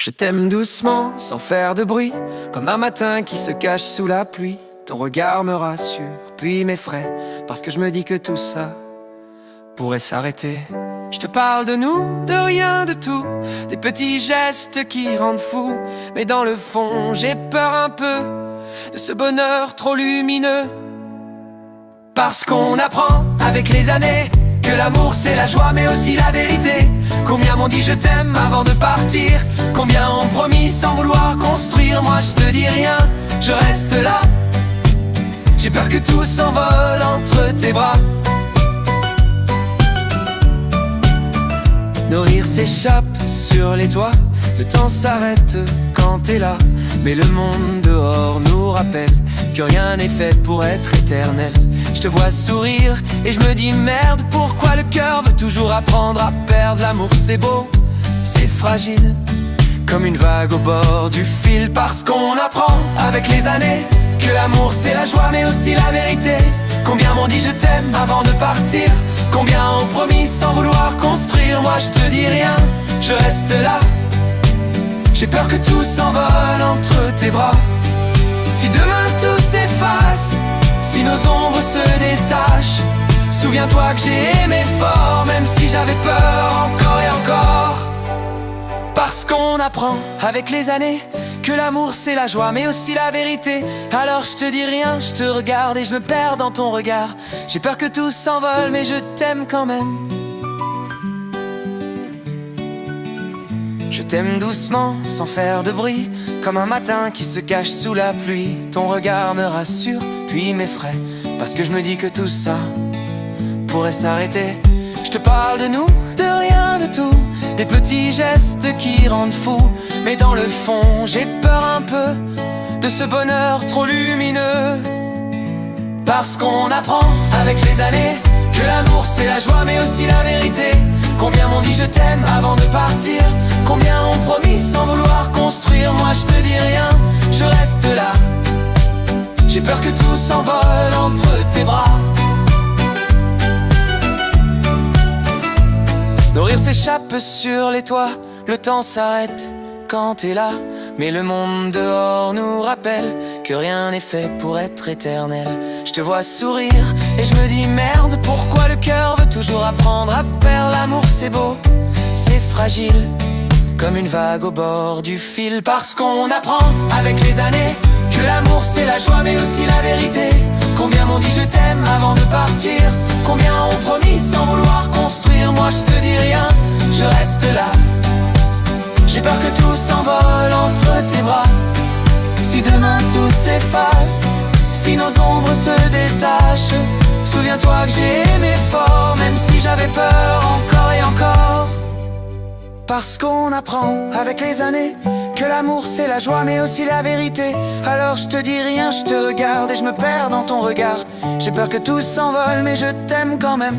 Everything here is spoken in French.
Je t'aime doucement, sans faire de bruit, comme un matin qui se cache sous la pluie. Ton regard me rassure, puis m'effraie, parce que je me dis que tout ça pourrait s'arrêter. Je te parle de nous, de rien, de tout, des petits gestes qui rendent fou. Mais dans le fond, j'ai peur un peu de ce bonheur trop lumineux. Parce qu'on apprend avec les années que l'amour c'est la joie mais aussi la vérité. Combien m'ont dit je t'aime avant de partir, combien ont promis sans vouloir construire. Moi je te dis rien, je reste là. J'ai peur que tout s'envole entre tes bras. Nos rires s'échappent sur les toits, le temps s'arrête quand t'es là. Mais le monde dehors nous rappelle que rien n'est fait pour être éternel. Je te vois sourire et je me dis merde, pourquoi le cœur veut toujours apprendre à perdre. L'amour c'est beau, c'est fragile, comme une vague au bord du fil. Parce qu'on apprend avec les années que l'amour c'est la joie mais aussi la vérité. Combien m'ont dit je t'aime avant de partir, combien ont promis sans vouloir construire. Moi je te dis rien, je reste là. J'ai peur que tout s'envole entre tes bras. Si demain tout s'efface, si nos ombres se détachent, souviens-toi que j'ai aimé fort, même si j'avais peur encore et encore. Parce qu'on apprend avec les années que l'amour c'est la joie mais aussi la vérité. Alors je te dis rien, je te regarde et je me perds dans ton regard. J'ai peur que tout s'envole mais je t'aime quand même. Je t'aime doucement, sans faire de bruit, comme un matin qui se cache sous la pluie. Ton regard me rassure, puis m'effraie, parce que je me dis que tout ça pourrait s'arrêter. Je te parle de nous, de rien, de tout, des petits gestes qui rendent fou. Mais dans le fond, j'ai peur un peu de ce bonheur trop lumineux. Parce qu'on apprend avec les années que l'amour c'est la joie mais aussi la vérité. Combien m'ont dit je t'aime avant de partir, combien ont promis sans vouloir construire. Moi je te dis rien, je reste là. J'ai peur que tout s'envole entre tes bras. Nos rires s'échappent sur les toits, le temps s'arrête quand t'es là. Mais le monde dehors nous rappelle que rien n'est fait pour être éternel. Je te vois sourire et je me dis merde, pourquoi le cœur veut toujours apprendre à perdre. L'amour c'est beau, c'est fragile, comme une vague au bord du fil. Parce qu'on apprend avec les années que l'amour c'est la joie mais aussi la vérité. Combien m'ont dit je t'aime avant de partir, combien ont promis sans vouloir construire. Moi je te dis rien, je reste là. J'ai peur que tout s'envole entre tes bras. Si demain tout s'efface, si nos ombres se détachent, souviens-toi que j'ai aimé fort, même si j'avais peur encore et encore. Parce qu'on apprend avec les années que l'amour c'est la joie mais aussi la vérité. Alors je te dis rien, je te regarde et je me perds dans ton regard. J'ai peur que tout s'envole mais je t'aime quand même.